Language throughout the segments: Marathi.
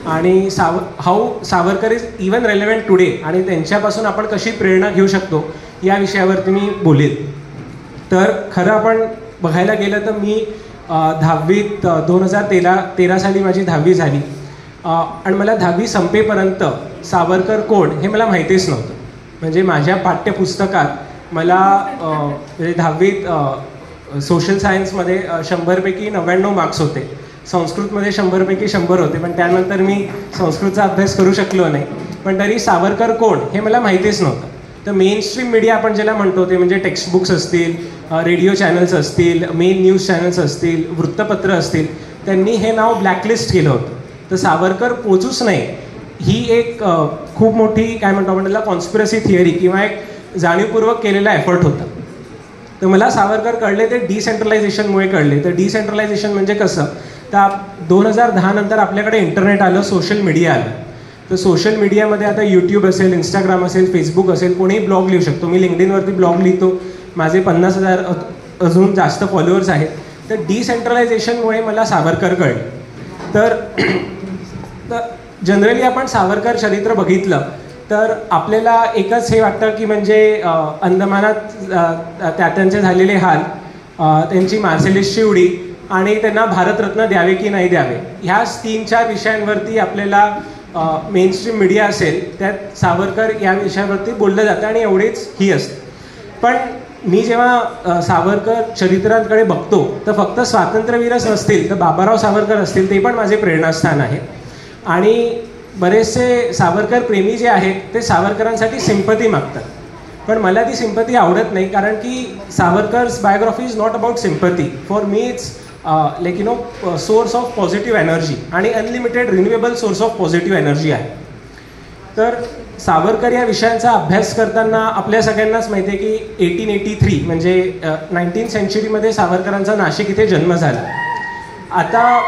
आणि how Savarkar is even relevant today आणि त्यांच्यापासून आपण कशी प्रेरणा घेऊ शकतो या विषयावरती मी बोलेन. तर खरं आपण बघायला गेलं तर मी 10वीत 2013 साली माझी 10वी झाली आणि मला 10वी संपेपर्यंत सावरकर कोण हे मला माहितीच नव्हतं. म्हणजे माझ्या पाठ्यपुस्तकात मला म्हणजे 10वीत सोशल सायन्समध्ये 100पैकी 99 मार्क्स होते, संस्कृतमध्ये 100पैकी 100 होते, पण त्यानंतर मी संस्कृतचा अभ्यास करू शकलो नाही. पण तरी सावरकर कोण हे मला माहितीच नव्हतं. तर मेन स्ट्रीम मीडिया आपण ज्याला म्हणतो ते म्हणजे टेक्स्टबुक्स असतील, रेडिओ चॅनल्स असतील, मेन न्यूज चॅनल्स असतील, वृत्तपत्र असतील, त्यांनी हे नाव ब्लॅकलिस्ट केलं होतं. तर सावरकर पोचूच नाही ही एक खूप मोठी काय म्हणतो आपण त्याला कॉन्स्पिरसी थिअरी किंवा एक जाणीवपूर्वक केलेला एफर्ट होता. तर मला सावरकर कळले ते डिसेंट्रलायझेशनमुळे कळले. तर डिसेंट्रलायझेशन म्हणजे कसं, तर 2010 नंतर आपल्याकडे इंटरनेट आलं, सोशल मीडिया आलं. तर सोशल मीडियामध्ये आता यूट्यूब असेल, इंस्टाग्राम असेल, फेसबुक असेल, कोणीही ब्लॉग लिहू शकतो. मी लिंक्डइनवरती ब्लॉग लिहितो, माझे 50,000 अजून जास्त फॉलोअर्स आहेत. तर डिसेंट्रलायझेशनमुळे मला सावरकर कळले. तर जनरली आपण सावरकर चरित्र बघितलं तर आपल्याला एकच हे वाटतं की म्हणजे अंदमानात त्यांचे झालेले हाल, त्यांची मार्सेलिसची उडी आणि त्यांना भारतरत्न द्यावे की नाही द्यावे, ह्याच 3-4 विषयांवरती आपल्याला मेनस्ट्रीम मीडिया असेल त्यात सावरकर या विषयावरती बोललं जातं आणि एवढेच ही असते. पण मी जेव्हा सावरकर चरित्रांकडे बघतो तर फक्त स्वातंत्र्यवीरच नसतील तर बाबाराव सावरकर असतील ते पण माझे प्रेरणास्थान आहे. आणि बरेचसे सावरकर प्रेमी जे आहेत ते सावरकरांसाठी सिंपती मागतात, पण मला ती सिंपती आवडत नाही. कारण की Savarkar's biography is not about sympathy. For me it's like source of positive energy आणि unlimited renewable source of positive energy आहे. तर सावरकर या विषयांचा अभ्यास करताना आपल्या सगळ्यांनाच माहिती आहे की 1883 म्हणजे 19th सेंचुरीमध्ये सावरकरांचा नाशिक इथे जन्म झाला. आता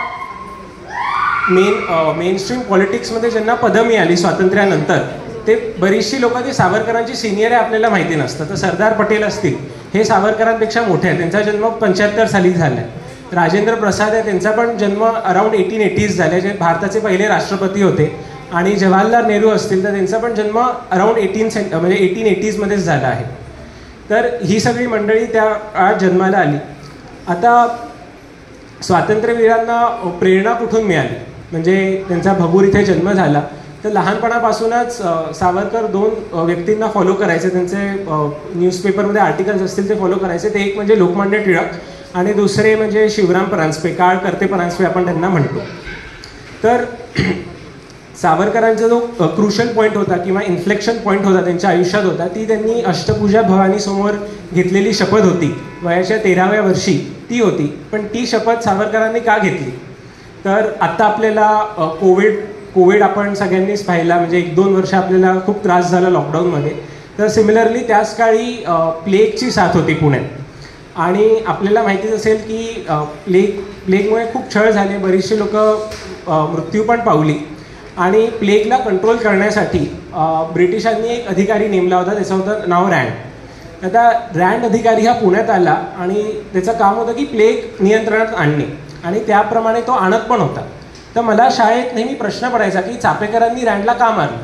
मेनस्ट्रीम पॉलिटिक्समध्ये ज्यांना पदं मिळाली स्वातंत्र्यानंतर ते बरीचशी लोक ते सावरकरांची सिनियर आहे आपल्याला माहिती नसतं. तर सरदार पटेल असतील हे सावरकरांपेक्षा मोठे आहेत, त्यांचा जन्म 75 साली झाला आहे. राजेंद्र प्रसाद आहे, त्यांचा पण जन्म अराउंड 1880s झाला, जे भारताचे पहिले राष्ट्रपती होते. आणि जवाहरलाल नेहरू असतील तर त्यांचा पण जन्म अराउंड 1880s झाला आहे. तर ही सगळी मंडळी त्या काळात जन्माला आली. आता स्वातंत्र्यवीरांना प्रेरणा कुठून मिळाली, म्हणजे त्यांचा भगूर इथे जन्म झाला. तर लहानपणापासूनच सावरकर 2 व्यक्तींना फॉलो करायचे, त्यांचे न्यूजपेपरमध्ये आर्टिकल्स असतील ते फॉलो करायचे. ते एक म्हणजे लोकमान्य टिळक आणि दुसरे म्हणजे शिवराम परांजपे, काळ करते परांजपे आपण त्यांना म्हणतो. तर सावरकरांचा जो क्रुशल पॉईंट होता किंवा इन्फ्लेक्शन पॉईंट होता त्यांच्या आयुष्यात होता, ती त्यांनी अष्टपूजा भवानीसमोर घेतलेली शपथ होती, वयाच्या 13व्या वर्षी ती होती. पण ती शपथ सावरकरांनी का घेतली, तर आत्ता आपल्याला कोविड आपण सगळ्यांनीच पाहिला, म्हणजे 1-2 वर्ष आपल्याला खूप त्रास झाला लॉकडाऊनमध्ये. तर सिमिलरली त्याच काळी प्लेगची साथ होती पुण्यात आणि आपल्याला माहितीच असेल की प्लेगमुळे खूप छळ झाले, बरीचशी लोक मृत्यू पण पावली. आणि प्लेगला कंट्रोल करण्यासाठी ब्रिटिशांनी एक अधिकारी नेमला होता, त्याचं होतं नाव रँड. आता रँड अधिकारी हा पुण्यात आला आणि त्याचं काम होतं की प्लेग नियंत्रणात आणणे आणि त्याप्रमाणे तो आणत पण होता. तर मला शाळेत नेहमी प्रश्न पडायचा की चापेकरांनी रँडला का मारलं,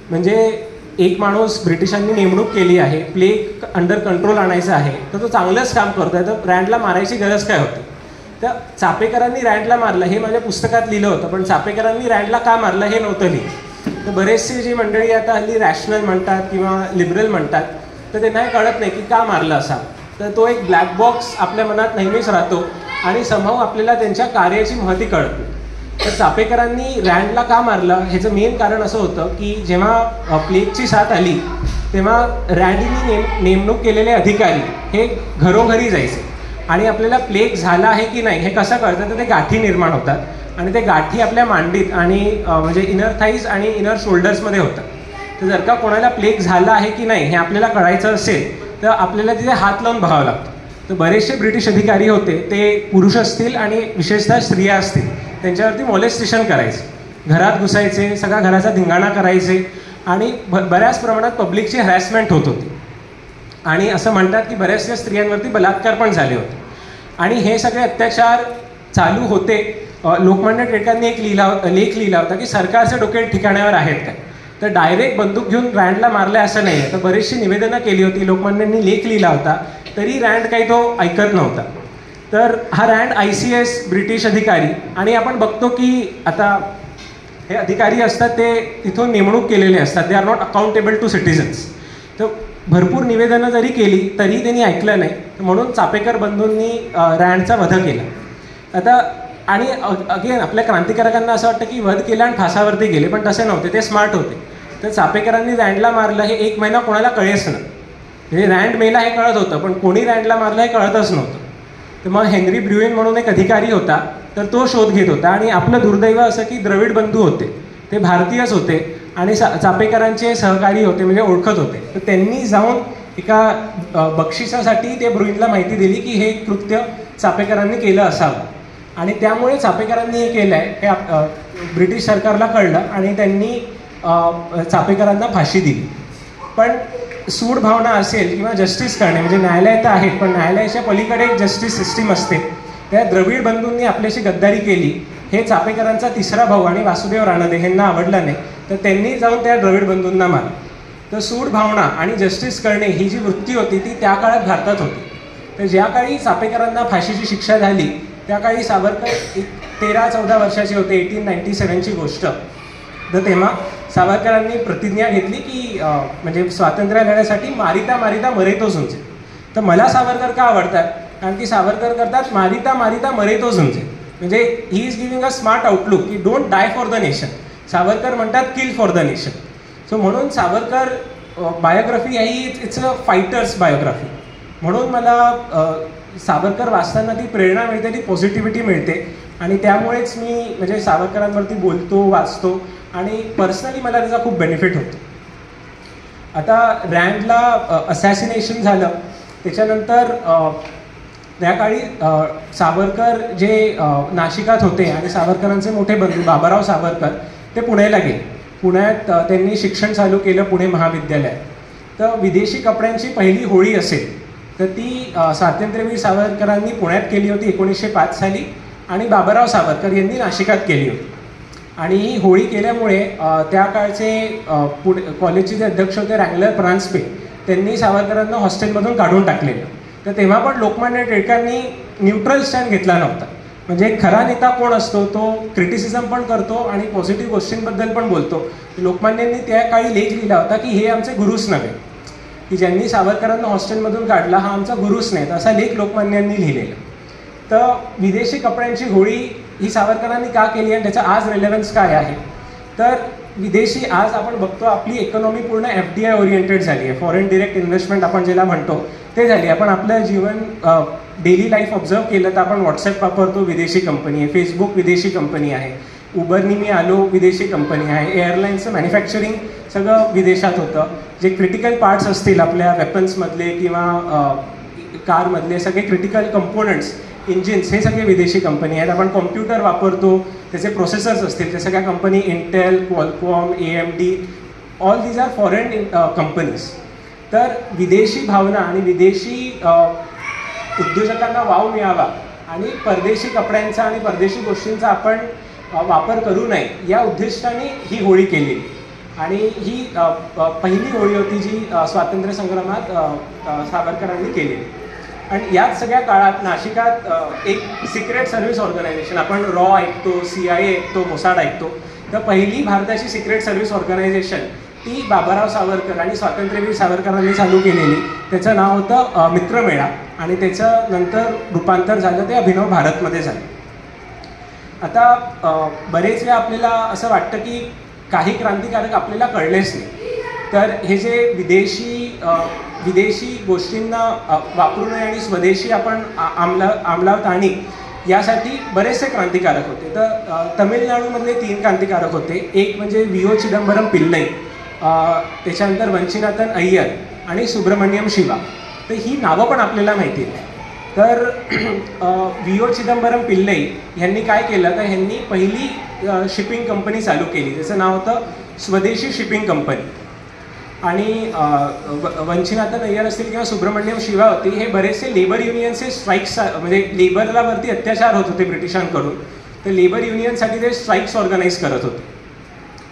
म्हणजे एक माणूस ब्रिटिशांनी नेमणूक केली आहे, प्लेग अंडर कंट्रोल आणायचं आहे, तर तो चांगलंच काम करतो आहे, तर रँडला मारायची गरज काय होती. तर चापेकरांनी रँडला मारलं हे माझ्या पुस्तकात लिहिलं होतं, पण चापेकरांनी रँडला का मारलं हे नव्हतं लिहिलं. तर बरेचसे जी मंडळी आता हल्ली रॅशनल म्हणतात किंवा लिबरल म्हणतात, तर त्यांना हे कळत नाही की का मारलं असा. तर तो एक ब्लॅक बॉक्स आपल्या मनात नेहमीच राहतो आणि समहाऊ आपल्याला त्यांच्या कार्याची महती कळत नाही. तर चापेकरांनी रँडला का मारलं ह्याचं मेन कारण असं होतं की जेव्हा प्लेगची साथ आली तेव्हा रँडनी नेमणूक केलेले अधिकारी हे घरोघरी जायचे आणि आपल्याला प्लेग झाला आहे की नाही हे कसं कळतं, तर ते गाठी निर्माण होतात आणि ते गाठी आपल्या मांडीत आणि म्हणजे इनर थाईज आणि इनर शोल्डर्समध्ये होतात. तर जर का कोणाला प्लेग झाला आहे की नाही हे आपल्याला कळायचं असेल तर आपल्याला तिथे हात लावून बघावं लागतं. तर बरेचसे ब्रिटिश अधिकारी होते ते पुरुष असतील आणि विशेषतः स्त्रिया असतील त्यांच्यावरती मॉलेस्टेशन करायचे, घरात घुसायचे, सगळा घराचा धिंगाणा करायचे आणि बऱ्याच प्रमाणात पब्लिकची हॅरॅसमेंट होत होती. आणि असं म्हणतात की बऱ्याचशा स्त्रियांवरती बलात्कार पण झाले होते. आणि हे सगळे अत्याचार चालू होते लोकमान्य टिळकांनी एक लेख लिहिला होता की सरकारचे डोके ठिकाणावर आहेत काय, तर डायरेक्ट बंदूक घेऊन रँडला मारलं असं नाही आहे. तर बरीचशी निवेदनं केली होती, लोकमान्यांनी लेख लिहिला होता, तरी रँड काही तो ऐकत नव्हता. तर हा रँड ICS ब्रिटिश अधिकारी, आणि आपण बघतो की आता हे अधिकारी असतात ते तिथून नेमणूक केलेले असतात, they are not accountable to citizens. तर भरपूर निवेदनं जरी केली तरी त्यांनी ऐकलं नाही, म्हणून चापेकर बंधूंनी रँडचा वध केला. आता आणि अगेन आपल्या क्रांतिकारकांना असं वाटतं की वध केला आणि फासावरती गेले, पण तसे नव्हते, ते स्मार्ट होते. तर चापेकरांनी रँडला मारलं हे 1 महिना कोणाला कळेच ना, म्हणजे रँड मेला हे कळत होतं, पण कोणी रँडला मारलं हे कळतच नव्हतं. तर मग हेनरी ब्रुइन म्हणून एक अधिकारी होता, तर तो शोध घेत होता. आणि आपलं दुर्दैव असं की द्रविड बंधू होते, ते भारतीयच होते आणि चापेकरांचे सहकारी होते, म्हणजे ओळखत होते. तर त्यांनी जाऊन एका बक्षिसासाठी ते ब्रुइनला माहिती दिली की हे कृत्य चापेकरांनी केलं असावं, आणि त्यामुळे चापेकरांनी हे केलं आहे हे ब्रिटिश सरकारला कळलं आणि त्यांनी चापेकरांना फाशी दिली. पण सूड भावना असेल किंवा जस्टिस करणे, म्हणजे न्यायालय तर आहेत, पण न्यायालयाच्या पलीकडे एक जस्टिस सिस्टीम असते. त्या द्रविड बंधूंनी आपल्याशी गद्दारी केली हे चापेकरांचा तिसरा भाऊ आणि वासुदेव रानडे यांना आवडलं नाही, तर त्यांनी जाऊन त्या द्रविड बंधूंना मारलं. तर सूड भावना आणि जस्टिस करणे ही जी वृत्ती होती ती त्या काळात भारतात होती. तर ज्या काळी चापेकरांना फाशीची शिक्षा झाली त्या काळी सावरकर 13-14 वर्षाचे होते, 1897ची गोष्ट. तर तेव्हा सावरकरांनी प्रतिज्ञा घेतली की म्हणजे स्वातंत्र्य लढ्यासाठी मारिता मारिता मरे तो झुंजे. तर मला सावरकर का आवडतात, कारण की सावरकर करतात मारिता मारिता मरे तो झुंजे, म्हणजे he is giving a smart outlook की don't die for the nation. Savarkar म्हणतात kill for the nation. So म्हणून सावरकर बायोग्राफी ही इट्स अ फायटर्स बायोग्राफी. म्हणून मला सावरकर वाचताना ती प्रेरणा मिळते, ती पॉझिटिव्हिटी मिळते, आणि त्यामुळेच मी म्हणजे सावरकरांवरती बोलतो, वाचतो, आणि पर्सनली मला त्याचा खूप बेनिफिट होतो. आता रँडला असॅसिनेशन झालं त्याच्यानंतर त्या काळी सावरकर जे नाशिकात होते आणि सावरकरांचे मोठे बंधू बाबाराव सावरकर ते पुण्याला गेले. पुण्यात त्यांनी शिक्षण चालू केलं, पुणे महाविद्यालयात. तर विदेशी कपड्यांची पहिली होळी असेल तर ती स्वातंत्र्यवीर सावरकरांनी पुण्यात केली होती 1905 साली, आणि बाबाराव सावरकर यांनी नाशिकात केली होती. आणि ही होळी केल्यामुळे त्या काळचे कॉलेजचे जे अध्यक्ष होते रँगलर प्रान्सपे, त्यांनी सावरकरांना हॉस्टेलमधून काढून टाकलेलं. तर तेव्हा पण लोकमान्य टिळकांनी न्यूट्रल स्टँड घेतला नव्हता. म्हणजे खरा नेता कोण असतो, तो क्रिटिसिझम पण करतो आणि पॉझिटिव्ह गोष्टींबद्दल पण बोलतो. लोकमान्यांनी त्या काळी लेख लिहिला होता की हे आमचे गुरुच नव्हे, की ज्यांनी सावरकरांना हॉस्टेलमधून काढला हा आमचा गुरुच नाही, असा लेख लोकमान्यांनी लिहिलेला. तर विदेशी कपड्यांची होळी ही सावरकरांनी का केली आणि त्याचा आज रेलेव्हन्स काय आहे, तर विदेशी आज आपण बघतो आपली इकॉनॉमी पूर्ण FDI ओरिएंटेड झाली आहे, फॉरेन डिरेक्ट इन्व्हेस्टमेंट आपण ज्याला म्हणतो ते झाली. आपण आपलं जीवन डेली लाईफ ऑब्झर्व केलं तर आपण व्हॉट्सॲप वापरतो, विदेशी कंपनी आहे, फेसबुक विदेशी कंपनी आहे, उबरनी मी आलो विदेशी कंपनी आहे, एअरलाईन्सचं मॅन्युफॅक्चरिंग सगळं विदेशात होतं. जे क्रिटिकल पार्ट्स असतील आपल्या वेपन्समधले किंवा कारमधले सगळे क्रिटिकल कंपोनंट्स, इंजिन्स, हे सगळे विदेशी कंपनी आहेत. आपण कॉम्प्युटर वापरतो, त्याचे प्रोसेसर्स असतील, त्या सगळ्या company Intel, Qualcomm, AMD, all these are foreign companies. तर विदेशी भावना आणि विदेशी उद्योजकांना वाव मिळावा आणि परदेशी कपड्यांचा आणि परदेशी गोष्टींचा आपण वापर करू नये या उद्दिष्टाने ही होळी केली. आणि ही पहिली होळी होती जी स्वातंत्र्य संग्रामात सावरकरांनी केलेली. आणि याच सगळ्या काळात नाशिकात एक सिक्रेट सर्व्हिस ऑर्गनायझेशन, आपण रॉ ऐकतो, CIA ऐकतो, मोसाड ऐकतो, तर पहिली भारताची सिक्रेट सर्व्हिस ऑर्गनायझेशन ती बाबाराव सावरकर आणि स्वातंत्र्यवीर सावरकरांनी चालू केलेली. त्याचं नाव होतं मित्रमेळा, आणि त्याचं नंतर रूपांतर झालं ते अभिनव भारतमध्ये झालं. आता बरेच वेळा आपल्याला असं वाटतं की काही क्रांतिकारक आपल्याला कळलेच नाही, तर हे जे विदेशी गोष्टींना वापरू नये आणि स्वदेशी आपण अंमलात आणि यासाठी बरेचसे क्रांतिकारक होते. तर तमिळनाडूमधले 3 क्रांतिकारक होते. एक म्हणजे V.O. चिदंबरम पिल्लई, त्याच्यानंतर वंचिनाथन अय्यर आणि सुब्रमण्यम शिवा. तर ही नावं पण आपल्याला माहिती आहे. तर V.O. चिदंबरम पिल्लई यांनी काय केलं तर ह्यांनी पहिली शिपिंग कंपनी चालू केली, त्याचं नाव होतं स्वदेशी शिपिंग कंपनी. आणि वंचिनाथन अय्यर असतील किंवा सुब्रमण्यम शिवा होती, हे बरेचसे लेबर युनियनचे स्ट्राईक्स, म्हणजे लेबरला वरती अत्याचार होत होते ब्रिटिशांकडून, तर लेबर युनियनसाठी ते स्ट्राईक्स ऑर्गनाईज करत होते.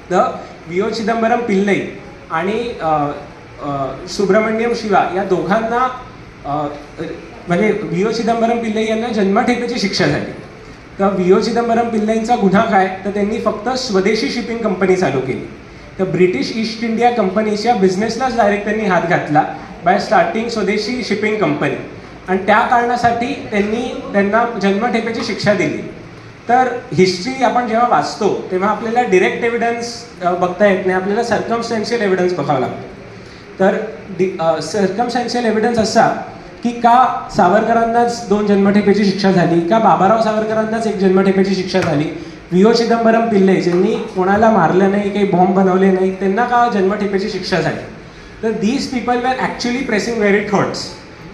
तर V.O. चिदंबरम पिल्लई आणि सुब्रमण्यम शिवा या दोघांना म्हणजे V.O. चिदंबरम पिल्लई यांना जन्मठेपेची शिक्षा झाली. तर V.O. चिदंबरम पिल्लईंचा गुन्हा काय, तर त्यांनी फक्त स्वदेशी शिपिंग कंपनी चालू केली. तर ब्रिटिश ईस्ट इंडिया कंपनीच्या बिझनेसलाच डायरेक्ट त्यांनी हात घातला बाय स्टार्टिंग स्वदेशी शिपिंग कंपनी, आणि त्या कारणासाठी त्यांना जन्मठेपेची शिक्षा दिली. तर हिस्ट्री आपण जेव्हा वाचतो तेव्हा आपल्याला डिरेक्ट एव्हिडन्स बघता येत नाही, आपल्याला सर्कमस्टॅन्शियल एव्हिडन्स बघावा लागतो. तर सर्कमस्टॅन्शियल एव्हिडन्स असा की का सावरकरांनाच 2 जन्मठेपेची शिक्षा झाली, का बाबाराव सावरकरांनाच 1 जन्मठेपेची शिक्षा झाली, V.O. चिदंबरम पिल्लई ज्यांनी कोणाला मारलं नाही, काही बॉम्ब बनवले नाही, त्यांना का जन्मठेपेची शिक्षा झाली. तर these people were actually pressing very thoughts.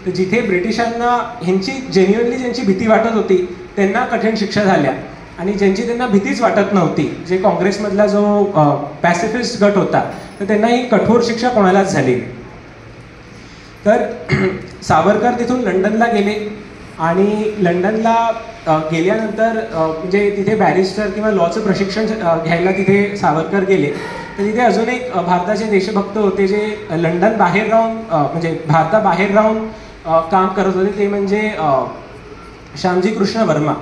तर जिथे ब्रिटिशांना ह्यांची जेन्युअनली ज्यांची भीती वाटत होती त्यांना कठीण शिक्षा झाल्या, आणि ज्यांची त्यांना भीतीच वाटत नव्हती, जे काँग्रेसमधला जो पॅसिफिस्ट गट होता, तर त्यांना ही कठोर शिक्षा कोणालाच झाली. तर सावरकर तिथून लंडनला गेले, आणि लंडनला गेल्यानंतर म्हणजे तिथे बॅरिस्टर किंवा लॉचं प्रशिक्षण घ्यायला तिथे सावरकर गेले. तर तिथे अजून एक भारताचे देशभक्त होते जे लंडन बाहेर राहून म्हणजे भारताबाहेर राहून काम करत होते, ते म्हणजे श्यामजी कृष्ण वर्मा.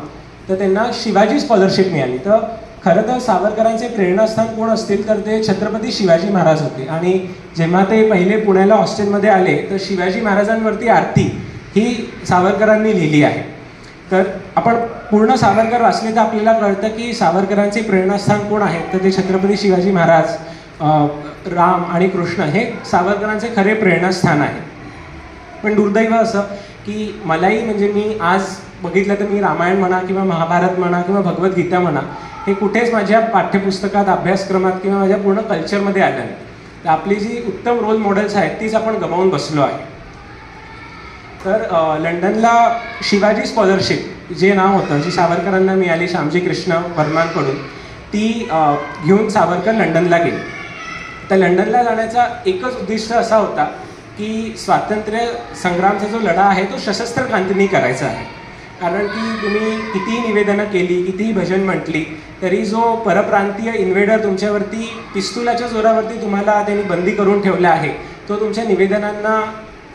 तर त्यांना शिवाजी स्कॉलरशिप मिळाली. तर खरं तर सावरकरांचे प्रेरणास्थान कोण असतील तर ते छत्रपती शिवाजी महाराज होते. आणि जेव्हा ते पहिले पुण्याला हॉस्टेलमध्ये आले तर शिवाजी महाराजांवरती आरती ही सावरकरांनी लिहिली आहे. तर आपण पूर्ण सावरकर वाचले तर आपल्याला कळतं की सावरकरांचे प्रेरणास्थान कोण आहेत, तर ते छत्रपती शिवाजी महाराज, राम आणि कृष्ण हे सावरकरांचे खरे प्रेरणास्थान आहे. पण दुर्दैव असं की मलाही म्हणजे मी आज बघितलं तर मी रामायण म्हणा किंवा महाभारत म्हणा किंवा भगवद्गीता म्हणा हे कुठेच माझ्या पाठ्यपुस्तकात, अभ्यासक्रमात किंवा माझ्या पूर्ण कल्चरमध्ये आलं नाही. तर आपली जी उत्तम रोल मॉडेल्स आहेत तीच आपण गमावून बसलो आहे. तर लंडनला शिवाजी स्कॉलरशिप जे नाव होतं, जी सावरकरांना मिळाली श्यामजी कृष्ण वर्मांकडून, ती घेऊन सावरकर लंडनला गेले. तर लंडनला जाण्याचा एकच उद्दिष्ट असा होता की स्वातंत्र्य संग्रामचा जो लढा आहे तो सशस्त्र क्रांतीने करायचा आहे. कारण की तुम्ही कितीही निवेदनं केली, कितीही भजन म्हटली, तरी जो परप्रांतीय इन्व्हेडर तुमच्यावरती पिस्तुलाच्या जोरावरती तुम्हाला त्यांनी बंदी करून ठेवला आहे, तो तुमच्या निवेदनांना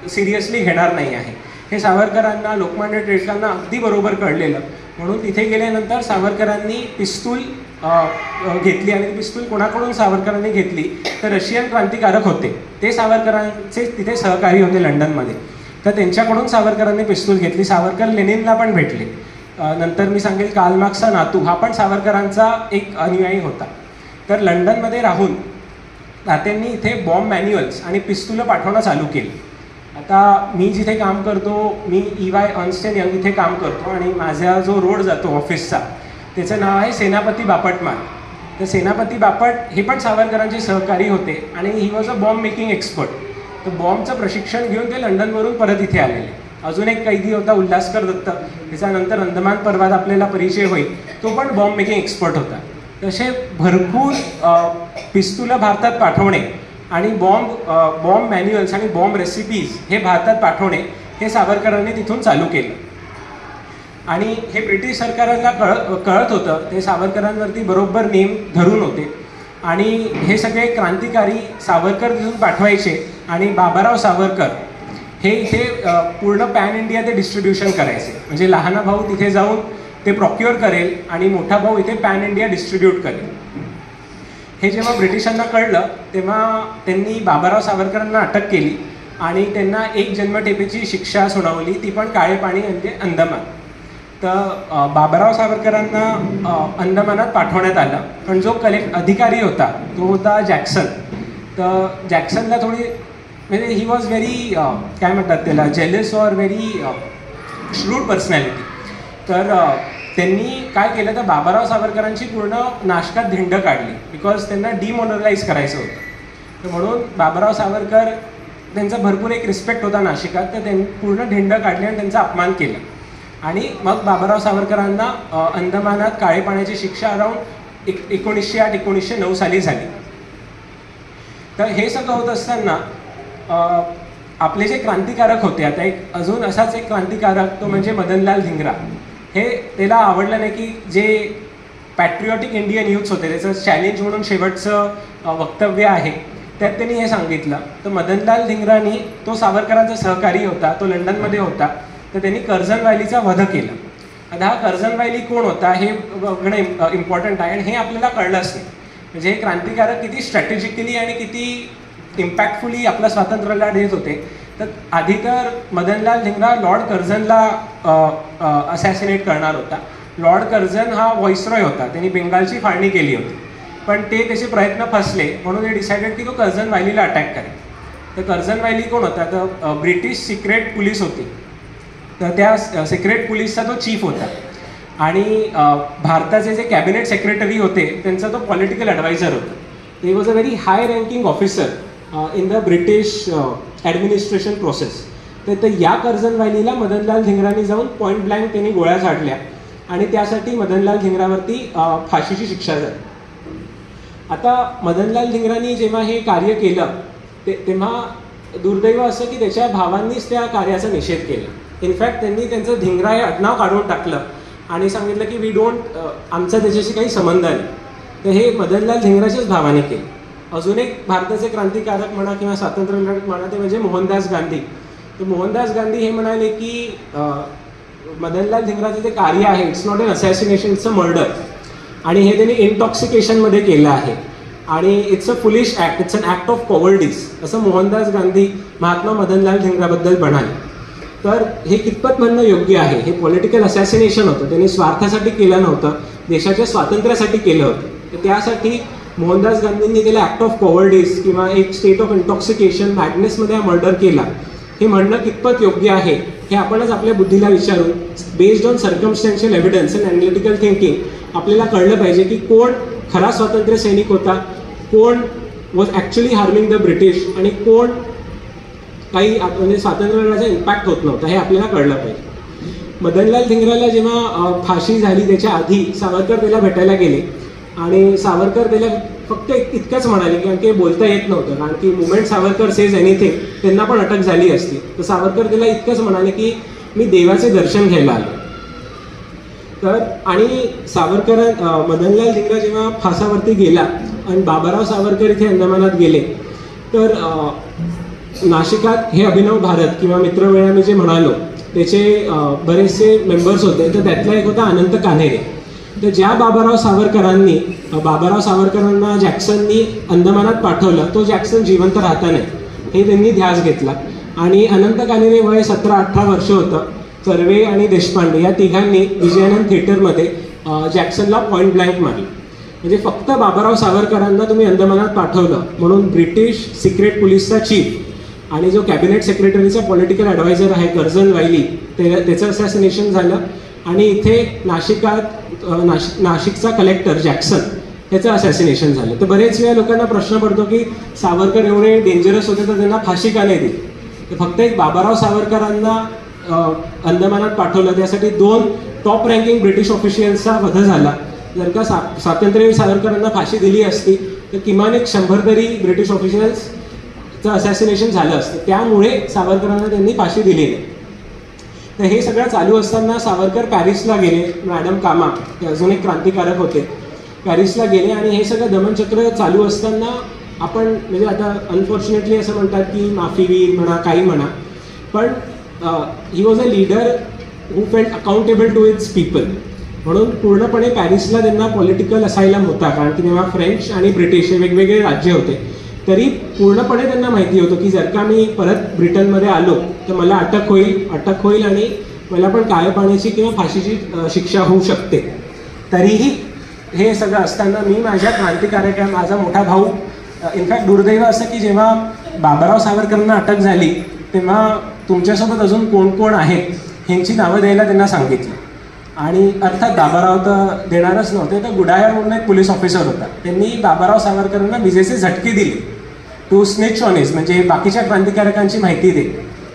सिरियसली घेणार नाही आहे. हे सावरकरांना, लोकमान्य टिळकांना अगदी बरोबर कळलेलं. म्हणून तिथे गेल्यानंतर सावरकरांनी पिस्तूल घेतली, आणि ती पिस्तूल कोणाकडून सावरकरांनी घेतली तर रशियन क्रांतिकारक होते, ते सावरकरांचे तिथे सहकारी होते लंडनमध्ये. तर त्यांच्याकडून सावरकरांनी पिस्तूल घेतली. सावरकर लेनिनला पण भेटले. नंतर मी सांगेल कार्ल मार्क्सचा नातू हा पण सावरकरांचा एक अनुयायी होता. तर लंडनमध्ये राहून तात्यांनी इथे बॉम्ब मॅन्युअल्स आणि पिस्तुलं पाठवणं चालू केलं. आता मी जिथे काम करतो, मी EY अर्न्स्ट अँड यंग इथे काम करतो, आणि माझा जो रोड जातो ऑफिसचा त्याचं नाव आहे सेनापती बापट मार्ग. तर सेनापती बापट हे पण सावरकरांचे सहकारी होते, आणि he was a bomb making expert. तर बॉम्बचं प्रशिक्षण घेऊन ते लंडनवरून परत इथे आलेले. अजून एक कैदी होता उल्हासकर दत्त, त्याच्यानंतर अंदमान पर्वात आपल्याला परिचय होईल, तो पण बॉम्ब मेकिंग एक्सपर्ट होता. तसे भरपूर पिस्तुलं भारतात पाठवणे आणि बॉम्ब मॅन्युअल्स आणि बॉम्ब रेसिपीज हे भारतात पाठवणे हे सावरकरांनी तिथून चालू केलं. आणि हे ब्रिटिश सरकारला कळत होतं, ते सावरकरांवरती बरोबर नेम धरून होते. आणि हे सगळे क्रांतिकारी सावरकर तिथून पाठवायचे, आणि बाबाराव सावरकर हे इथे पूर्ण पॅन इंडिया ते डिस्ट्रीब्युशन करायचे. म्हणजे लहान भाऊ तिथे जाऊन ते प्रॉक्युअर करेल, आणि मोठा भाऊ इथे पॅन इंडिया डिस्ट्रीब्यूट करेल. हे जेव्हा ब्रिटिशांना कळलं तेव्हा त्यांनी बाबाराव सावरकरांना अटक केली, आणि त्यांना 1 जन्मठेपेची शिक्षा सुनावली, ती पण काळे पाणी म्हणजे अंदमान. तर बाबाराव सावरकरांना अंदमानात पाठवण्यात आलं. पण जो अधिकारी होता तो होता जॅक्सन. तर जॅक्सनला थोडी म्हणजे ही वॉज व्हेरी काय म्हणतात त्याला, jealous or very shrewd personality. तर त्यांनी काय केलं तर बाबाराव सावरकरांची पूर्ण नाशकात धिंड काढली, बिकॉज त्यांना डिमोनलाइज करायचं होतं. तर म्हणून बाबाराव सावरकर त्यांचा भरपूर एक रिस्पेक्ट होता नाशिकात, तर त्यांनी पूर्ण धिंड काढली आणि त्यांचा अपमान केला. आणि मग बाबाराव सावरकरांना अंदमानात काळे पाण्याची शिक्षा अराउंड 1908-1909 साली झाली. तर हे सगळं होत असताना आपले जे क्रांतिकारक होते, आता एक अजून असाच एक क्रांतिकारक तो म्हणजे मदनलाल धिंगरा. हे त्याला आवडलं नाही की जे पॅट्रिऑटिक इंडियन यूथ्स होते, त्याचं चॅलेंज म्हणून शेवटचं वक्तव्य आहे. त्यात त्यांनी हे सांगितलं, तर मदनलाल धिंगरानी तो सावरकरांचा सहकारी होता, तो लंडनमध्ये होता, तर त्यांनी कर्झन वॅलीचा वध केला. आता हा कर्झन वॅली कोण होता हे बघणं इम्पॉर्टंट आहे, आणि हे आपल्याला कळलंच नाही. म्हणजे हे क्रांतिकारक किती स्ट्रॅटेजिकली आणि किती इम्पॅक्टफुली आपलं स्वातंत्र्याला देत होते. तर आधी तर मदनलाल धिंगरा लॉर्ड कर्झनला असॅसिनेट करणार होता. लॉर्ड कर्झन हा व्हॉइसरॉय होता, त्यांनी बेंगालची फाळणी केली होती, पण ते त्याचे प्रयत्न फसले, म्हणून ते डिसाइडेड की तो कर्झन वॅलीला अटॅक करेल. तर कर्झन वॅली कोण होता, तर ब्रिटिश सिक्रेट पोलीस होती, तर त्या सिक्रेट पोलीसचा तो चीफ होता. आणि भारताचे जे कॅबिनेट सेक्रेटरी होते त्यांचा तो पॉलिटिकल ॲडवायझर होता. ही was a very high ranking officer in the British administration process. तर या कर्झन वॅलीला मदनलाल धिंगरांनी जाऊन पॉईंट ब्लँक त्यांनी गोळ्या झाडल्या, आणि त्यासाठी मदनलाल धिंगरावरती फाशीची शिक्षा झाली. आता मदनलाल धिंगरांनी जेव्हा हे कार्य केलं तेव्हा दुर्दैव असं की त्याच्या भावांनीच त्या कार्याचा निषेध केला. इनफॅक्ट त्यांनी त्यांचं धिंगरा हे आडनाव काढून टाकलं आणि सांगितलं की वी डोंट, आमचा त्याच्याशी काही संबंध नाही. तर हे मदनलाल धिंगराच्याच भावाने केलं. अजून एक भारताचे क्रांतिकारक म्हणा किंवा स्वातंत्र्य म्हणा ते म्हणजे मोहनदास गांधी. तर मोहनदास गांधी हे म्हणाले की मदनलाल धिंगराचं जे कार्य आहे it's not an assassination, it's a murder, आणि हे त्यांनी इंटॉक्सिकेशनमध्ये केलं आहे, आणि it's a foolish act, it's an act of cowardice, असं मोहनदास गांधी महात्मा मदनलाल धिंगराबद्दल म्हणाले. तर हे कितपत म्हणणं योग्य आहे? हे पॉलिटिकल असॅसिनेशन होतं, त्यांनी स्वार्थासाठी केलं नव्हतं, देशाच्या स्वातंत्र्यासाठी केलं होतं. तर त्यासाठी मोहनदास गांधींनी त्याला ॲक्ट ऑफ कॉवर्डिस किंवा एक स्टेट ऑफ इंटॉक्सिकेशन मॅडनेसमध्ये हा मर्डर केला, हे म्हणणं कितपत योग्य आहे हे आपणच आपल्या बुद्धीला विचारून based on circumstantial evidence and analytical thinking आपल्याला कळलं पाहिजे की कोण खरा स्वातंत्र्य सैनिक होता, कोण was actually harming the British, आणि कोण काही म्हणजे स्वातंत्र्याचा इम्पॅक्ट होत नव्हता, हे आपल्याला कळलं पाहिजे. मदनलाल धिंगराला जेव्हा फाशी झाली त्याच्या आधी सावरकर त्याला भेटायला गेले, आणि सावरकर त्याला फक्त इतकंच म्हणाले की आणखी बोलता येत नव्हतं, कारण की मुमेंट सावरकर सेज एनिथिंग त्यांना पण अटक झाली असती. तर सावरकर त्याला इतकंच म्हणाले की मी देवाचे दर्शन घ्यायला आलो. तर आणि सावरकर मदनलाल धिंगरा जेव्हा फासावरती गेला आणि बाबाराव सावरकर इथे अंदमानात गेले, तर नाशिकात हे अभिनव भारत किंवा मित्रमेळा मी जे म्हणालो त्याचे बरेचसे मेंबर्स होते. तर त्यातला एक होता अनंत कान्हेरे. तर ज्या बाबाराव सावरकरांना जॅक्सननी अंदमानात पाठवलं, तो जॅक्सन जिवंत राहता नाही हे त्यांनी ध्यास घेतला, आणि अनंत कान्हेरे वय 17-18 वर्ष होतं. कर्वे आणि देशपांडे या तिघांनी विजयानंद थिएटरमध्ये जॅक्सनला पॉईंट ब्लँक मारलं. म्हणजे फक्त बाबाराव सावरकरांना तुम्ही अंदमानात पाठवलं म्हणून ब्रिटिश सिक्रेट पोलीसचा चीफ आणि जो कॅबिनेट सेक्रेटरीचा पॉलिटिकल ॲडवायझर आहे कर्झन वॅली, त्याचं असॅसिनेशन झालं. आणि इथे नाशिकचा कलेक्टर जॅक्सन याचं असॅसिनेशन झालं. तर बरेच वेळा लोकांना प्रश्न पडतो की सावरकर एवढे डेंजरस होते तर त्यांना फाशी का नाही दिली. तर फक्त एक बाबाराव सावरकरांना अंदमानात पाठवलं, त्यासाठी 2 टॉप रँकिंग ब्रिटिश ऑफिशियल्सचा वध झाला. जर का स्वातंत्र्यवीर सावरकरांना फाशी दिली असती तर किमान एक 100 तरी ब्रिटिश ऑफिशियल्सचं असॅसिनेशन झालं असतं. त्यामुळे सावरकरांना त्यांनी फाशी दिली नाही. तर हे सगळं चालू असताना सावरकर पॅरिसला गेले. मॅडम कामा हे अजून एक क्रांतिकारक होते, पॅरिसला गेले. आणि हे सगळं दमनचक्र चालू असताना आपण म्हणजे आता अनफॉर्च्युनेटली असं म्हणतात की माफीवीर म्हणा काही म्हणा, पण he was a leader who felt accountable to its people. म्हणून पूर्णपणे पॅरिसला त्यांना पॉलिटिकल असायलम होता, कारण की तेव्हा फ्रेंच आणि ब्रिटिश हे वेगवेगळे राज्य होते. तरी पूर्णपणे त्यांना माहिती होतं की जर का मी परत ब्रिटनमध्ये आलो तर मला अटक होईल आणि मला पण काळ्या पाण्याची किंवा फाशीची शिक्षा होऊ शकते. तरीही हे सगळं असताना मी माझ्या क्रांतिकारक माझा मोठा भाऊ, इनफॅक्ट दुर्दैव असं की जेव्हा बाबाराव सावरकरांना अटक झाली तेव्हा तुमच्यासोबत अजून कोण कोण आहेत ह्यांची नावं द्यायला त्यांना सांगितलं. आणि अर्थात बाबाराव तर देणारच नव्हते, तर गुडायर म्हणून एक पोलीस ऑफिसर होता, त्यांनी बाबाराव सावरकरांना विजेचे झटके दिले टू स्नेच ऑन हिज, म्हणजे बाकीच्या क्रांतिकारकांची माहिती दे.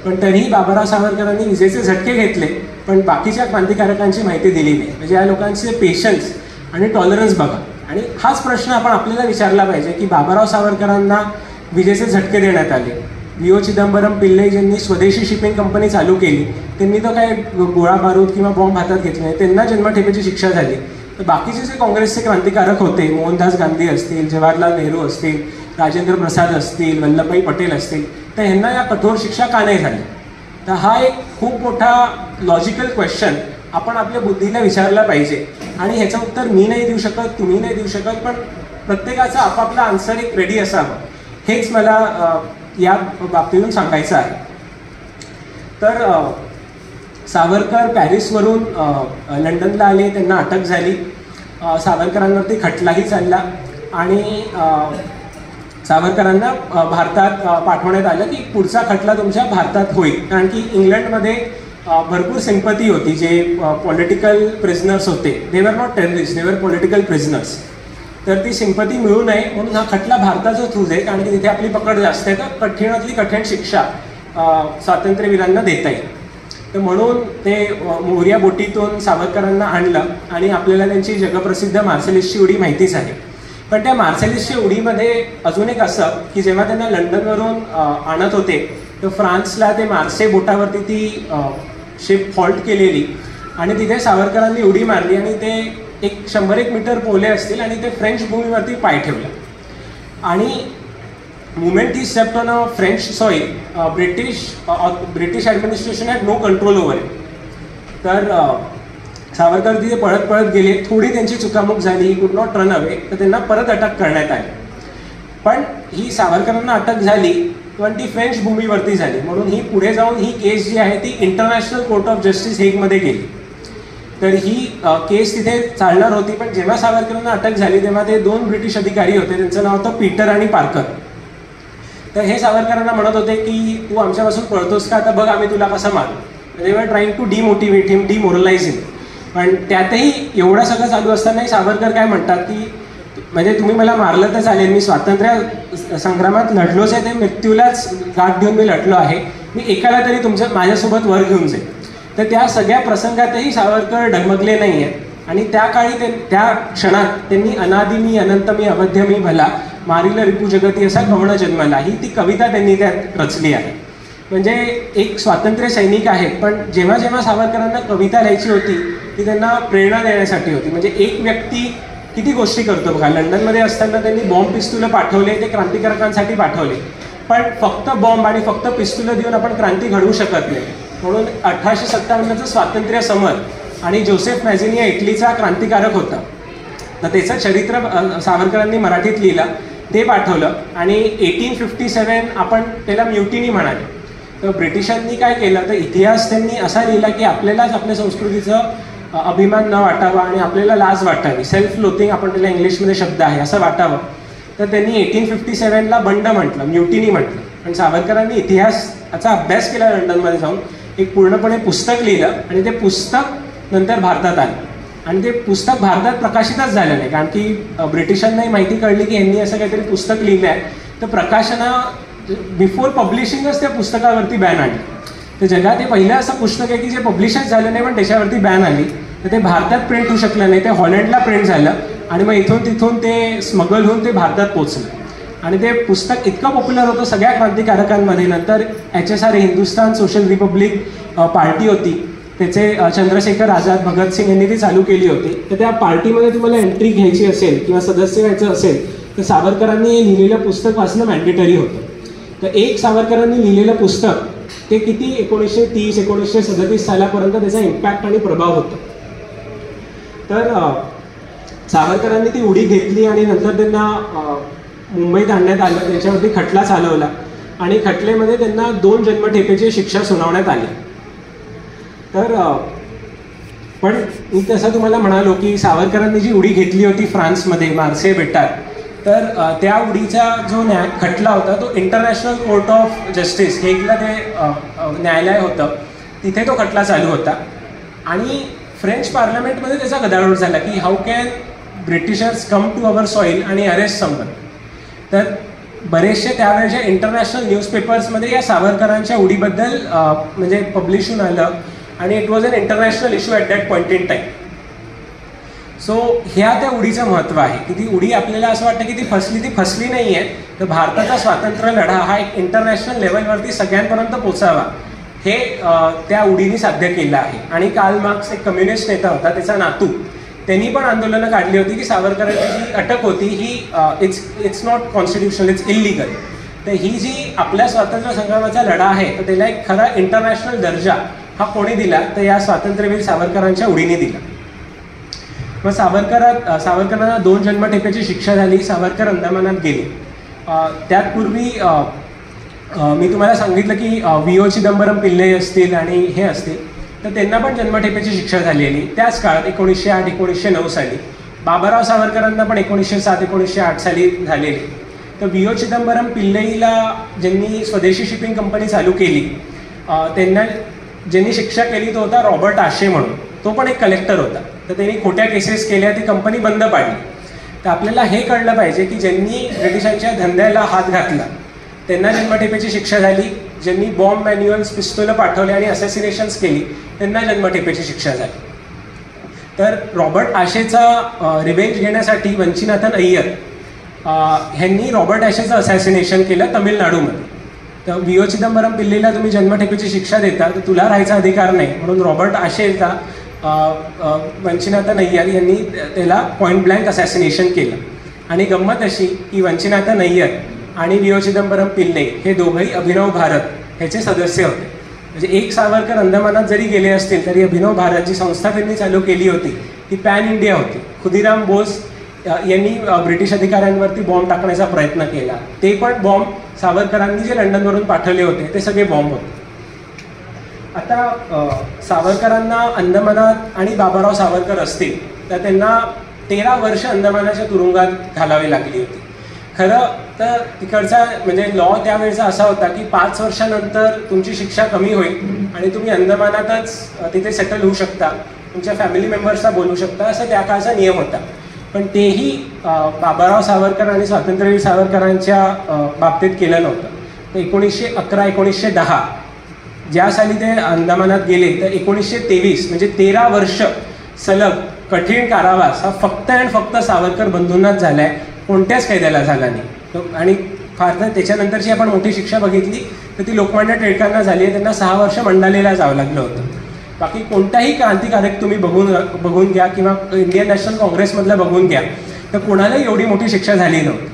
पण तरीही बाबाराव सावरकरांनी विजेचे झटके घेतले पण बाकीच्या क्रांतिकारकांची माहिती दिली नाही. म्हणजे या लोकांचे पेशन्स आणि टॉलरन्स बघा. आणि हाच प्रश्न आपण आपल्याला विचारला पाहिजे की बाबाराव सावरकरांना विजेचे झटके देण्यात आले. V.O. चिदंबरम पिल्ले ज्यांनी स्वदेशी शिपिंग कंपनी चालू केली त्यांनी तर काय गोळा बारूद किंवा बॉम्ब हातात घेतले नाही, त्यांना जन्मठेपेची शिक्षा झाली. तर बाकीचे जे काँग्रेसचे क्रांतिकारक होते, मोहनदास गांधी असतील, जवाहरलाल नेहरू असतील, राजेंद्र प्रसाद असतील, वल्लभभाई पटेल असतील, तर ह्यांना या कठोर शिक्षा का नाही झाल्या? तर हा एक खूप मोठा लॉजिकल क्वेश्चन आपण आपल्या बुद्धीला विचारला पाहिजे. आणि ह्याचं उत्तर मी नाही देऊ शकत, तुम्ही नाही देऊ शकत, पण प्रत्येकाचा आपापला आन्सर एक रेडी असावं, हेच मला या बाबतीतून सांगायचं आहे. तर सावरकर पॅरिसवरून लंडनला आले, त्यांना अटक झाली, सावरकरांवरती खटलाही चालला आणि सावरकरांना भारतात पाठवण्यात आलं की पुढचा खटला तुमच्या भारतात होईल, कारण की इंग्लंडमध्ये भरपूर सिंपती होती. जे पॉलिटिकल प्रिझनर्स होते, दे वर नॉट टेररिस्ट, दे वर पॉलिटिकल प्रिझनर्स, तर ती सिंपती मिळू नये म्हणून हा खटला भारताचा चूज आहे, कारण की तिथे आपली पकड जास्त आहे, तर कठीणातली कठीण शिक्षा स्वातंत्र्यवीरांना देता येईल. तर म्हणून ते मोर्या बोटीतून सावरकरांना आणलं आणि आपल्याला त्यांची जगप्रसिद्ध मार्सेलिसची उडी माहितीच आहे. पण त्या मार्सेलिसच्या उडीमध्ये अजून एक असं की जेव्हा त्यांना लंडनवरून आणत होते तर फ्रान्सला ते मार्से बोटावरती ती शिप हॉल्ट केलेली आणि तिथे सावरकरांनी उडी मारली आणि ते एक 100-1 मीटर पोले असतील आणि ते फ्रेंच भूमीवरती पाय ठेवलं आणि moment he stepped on a French soil, British administration had no control over it. तर सावरकर तिथे पळत पळत गेले, थोडी त्यांची चुकामुक झाली, ही कुड नॉट रन अवे, तर त्यांना परत अटक करण्यात आली. पण ही सावरकरांना अटक झाली पण ती फ्रेंच भूमीवरती झाली, म्हणून ही पुढे जाऊन ही केस जी आहे ती इंटरनॅशनल कोर्ट ऑफ जस्टिस हेगमध्ये गेली. तर ही केस तिथे चालणार होती, पण जेव्हा सावरकरांना अटक झाली तेव्हा ते 2 ब्रिटिश अधिकारी होते, त्यांचं नाव होतं पीटर आणि पार्कर. तर हे सावरकरांना म्हणत होते की तू आमच्यापासून पळतोस का, तर बघ आम्ही तुला कसं मारू. They were trying to demotivate him, demoralise him. पण त्यातही एवढं सगळं चालू असतानाही सावरकर काय म्हणतात की म्हणजे तुम्ही मला मारलं तर चालेल, मी स्वातंत्र्य संग्रामात लढलोच आहे, ते मृत्यूलाच गाठ घेऊन मी लढलो आहे, मी एकाला तरी माझ्यासोबत वर घेऊन जाईल. तर त्या सगळ्या प्रसंगातही सावरकर डगमगले नाही आहेत आणि त्या काळी त्या क्षणात त्यांनी अनादि मी अनंत मी अवध्य मी भला मारिल रिपू जगती असा कवण जन्मला, ही ती कविता त्यांनी त्यात रचली आहे. म्हणजे एक स्वातंत्र्य सैनिक आहेत, पण जेव्हा जेव्हा सावरकरांना कविता लिहायची होती ती त्यांना प्रेरणा देण्यासाठी होती. म्हणजे एक व्यक्ती किती गोष्टी करतो बघा. लंडनमध्ये असताना त्यांनी बॉम्ब पिस्तुलं पाठवले, ते क्रांतिकारकांसाठी पाठवले, पण फक्त बॉम्ब आणि फक्त पिस्तुलं देऊन आपण क्रांती घडवू शकत नाही. म्हणून 1857चं स्वातंत्र्य समर आणि जोसेफ मॅझिनी इटलीचा क्रांतिकारक होता, तर त्याचं चरित्र सावरकरांनी मराठीत लिहिलं, ते पाठवलं आणि 1857 आपण त्याला म्युटिनी म्हणाले. तर ब्रिटिशांनी काय केलं, तर इतिहास त्यांनी असा लिहिला की आपल्यालाच आपल्या संस्कृतीचं अभिमान न वाटावा आणि आपल्याला लाज वाटावी, सेल्फ लोथिंग आपण त्याला इंग्लिशमध्ये शब्द आहे, असं वाटावं. तर त्यांनी 1857ला बंड म्हटलं, म्युटिनी म्हटलं. पण सावरकरांनी इतिहासाचा अभ्यास केला, लंडनमध्ये जाऊन एक पूर्णपणे पुस्तक लिहिलं आणि ते पुस्तक नंतर भारतात आलं आणि ते पुस्तक भारतात प्रकाशितच झालं नाही, कारण की ब्रिटिशांनाही माहिती कळली की यांनी असं काहीतरी पुस्तक लिहिलं आहे. तर प्रकाशना बिफोर पब्लिशिंगच त्या पुस्तकावरती बॅन आली. तर जगात हे पहिलं असं पुस्तक आहे की जे पब्लिशच झालं नाही पण त्याच्यावरती बॅन आली. तर ते भारतात प्रिंट होऊ शकलं नाही, ते हॉलंडला प्रिंट झालं आणि मग इथून तिथून ते स्मगल होऊन ते भारतात पोचलं आणि ते पुस्तक इतकं पॉप्युलर होतं सगळ्या क्रांतिकारकांमध्ये. नंतर HSR Hindustan social Republic party होती, त्याचे चंद्रशेखर आझाद, भगतसिंग यांनी ती चालू केली होती. तर त्या पार्टीमध्ये तुम्हाला एंट्री घ्यायची असेल किंवा सदस्य व्हायचं असेल तर सावरकरांनी लिहिलेलं पुस्तक वाचणं मॅन्डेटरी होतं. तर एक सावरकरांनी लिहिलेलं पुस्तक ते किती 1930-1937 सालापर्यंत त्याचा इम्पॅक्ट आणि प्रभाव होता. तर सावरकरांनी ती उडी घेतली आणि नंतर त्यांना मुंबईत आणण्यात आलं, त्याच्यावरती खटला चालवला आणि खटलेमध्ये त्यांना 2 जन्मठेपेची शिक्षा सुनावण्यात आली. तर पण मी तसं तुम्हाला म्हणालो की सावरकरांनी जी उडी घेतली होती फ्रान्समध्ये मार्से बेटात, तर त्या उडीचा जो खटला होता तो इंटरनॅशनल कोर्ट ऑफ जस्टिस हेगला ते न्यायालय होतं, तिथे तो खटला चालू होता आणि फ्रेंच पार्लमेंटमध्ये त्याचा गदारोळ झाला की how can Britishers come to our soil आणि अरेस्ट समवन. तर बरेचसे त्यावेळेच्या इंटरनॅशनल न्यूजपेपर्समध्ये या सावरकरांच्या उडीबद्दल म्हणजे पब्लिश होऊन आलं आणि it was an international issue at that point in time. So ह्या त्या उडीचं महत्त्व आहे की ती उडी आपल्याला असं वाटतं की ती फसली नाही आहे. तर भारताचा स्वातंत्र्य लढा हा एक इंटरनॅशनल लेवलवरती सगळ्यांपर्यंत पोचावा हे त्या उडीने साध्य केलं आहे. आणि कार्ल मार्क्स एक कम्युनिस्ट नेता होता, त्याचा नातू त्यांनी पण आंदोलनं काढली होती की सावरकरांची जी अटक होती ही it's not constitutional, it's illegal. तर ही जी आपल्या स्वातंत्र्य संग्रामाचा लढा आहे तर त्याला एक खरा इंटरनॅशनल दर्जा हा कोणी दिला, तर या स्वातंत्र्यवीर सावरकरांच्या उडीने दिला. मग सावरकरांना 2 जन्मठेपेची शिक्षा झाली. सावरकर अंदमानात गेले. त्यापूर्वी मी तुम्हाला सांगितलं की V.O. चिदंबरम पिल्ले असतील आणि हे असतील, तर त्यांना पण जन्मठेपेची शिक्षा झालेली त्याच काळात 1908-1909 साली. बाबाराव सावरकरांना पण 1907-1908 साली झालेली. तर V.O. चिदंबरम पिल्लईला ज्यांनी स्वदेशी शिपिंग कंपनी चालू केली, त्यांना ज्यांनी शिक्षा केली तो होता रॉबर्ट आशे म्हणून. तो पण एक कलेक्टर होता. तर त्यांनी खोट्या केसेस केल्या, ती कंपनी बंद पाडली. तर आपल्याला हे कळलं पाहिजे की ज्यांनी ब्रिटिशांच्या धंद्याला हात घातला त्यांना जन्मठेपेची शिक्षा झाली. ज्यांनी बॉम्ब मॅन्युअल्स, पिस्तुलं पाठवले आणि असॅसिनेशन्स केली त्यांना जन्मठेपेची शिक्षा झाली. तर रॉबर्ट आशेचा रिव्हेंज घेण्यासाठी वंचिनाथन अय्यर ह्यांनी रॉबर्ट आशेचं असॅसिनेशन केलं तमिळनाडूमध्ये. तर V.O. चिदंबरम पिल्लेला तुम्ही जन्मठेपेची शिक्षा देता तर तुला राहायचा अधिकार नाही म्हणून रॉबर्ट आशेचा वंचिनाथन अय्यर यांनी त्याला पॉईंट ब्लँक असॅसिनेशन केलं. आणि गंमत अशी की वंचिनाथन अय्यर आणि V.O. चिदंबरम पिल्ले हे दोघंही अभिनव भारत ह्याचे सदस्य होते. म्हणजे एक सावरकर अंदमानात जरी गेले असतील तरी अभिनव भारत जी संस्था त्यांनी चालू केली होती ती पॅन इंडिया होती. खुदिराम बोस यांनी ब्रिटिश अधिकाऱ्यांवरती बॉम्ब टाकण्याचा प्रयत्न केला. ते पण बॉम्ब सावरकरांनी जे लंडनवरून पाठवले होते ते सगळे बॉम्ब होते. आता सावरकरांना अंदमानात आणि बाबाराव सावरकर असतील तर त्यांना 13 वर्ष अंदमानाच्या तुरुंगात घालावी लागली होती. खरं तर तिकडचा म्हणजे लॉ त्यावेळेचा असा होता की 5 वर्षानंतर तुमची शिक्षा कमी होईल आणि तुम्ही अंदमानातच तिथे सेटल होऊ शकता, तुमच्या फॅमिली मेंबर्सला बोलवू शकता, असं त्या काळचा नियम होता. पण तेही बाबाराव सावरकर आणि स्वातंत्र्यवीर सावरकरांच्या बाबतीत केलं नव्हतं. तर 1911-1910 ज्या साली ते अंदमानात गेले तर 1923 म्हणजे 13 वर्ष सलग कठीण कारावास हा फक्त आणि फक्त सावरकर बंधूंनाच झाला आहे, कोणत्याच कैद्याला झाला नाही. आणि फार तर त्याच्यानंतरची आपण मोठी शिक्षा बघितली तर ती लोकमान्य टिळकांना झाली आहे, त्यांना 6 वर्ष मंडालेला जावं लागलं होतं. बाकी कोणताही क्रांतिकारक तुम्ही बघून घ्या किंवा इंडियन नॅशनल काँग्रेसमधलं बघून घ्या तर कोणालाही एवढी मोठी शिक्षा झाली नव्हती.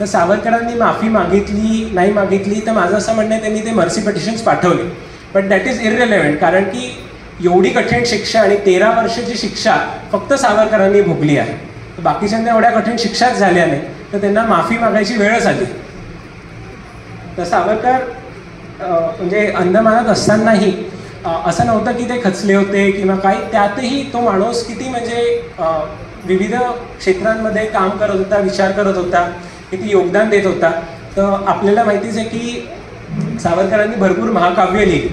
तर सावरकरांनी माफी मागितली नाही मागितली तर माझं असं म्हणणं आहे त्यांनी ते मर्सी पिटिशन्स पाठवले, बट दॅट इज इररिलेव्हंट. कारण की एवढी कठीण शिक्षा आणि 13 वर्षाची शिक्षा फक्त सावरकरांनी भोगली आहे. बाकीच्यांना एवढ्या कठीण शिक्षाच झाल्या नाही तर त्यांना माफी मागायची वेळच आली. तर सावरकर म्हणजे अंदमानात असतानाही असं नव्हतं की ते खचले होते किंवा काही, त्यातही तो माणूस किती म्हणजे विविध क्षेत्रांमध्ये काम करत होता, विचार करत होता, किती योगदान देत होता. तर आपल्याला माहितीच आहे की सावरकरांनी भरपूर महाकाव्य लिहिली.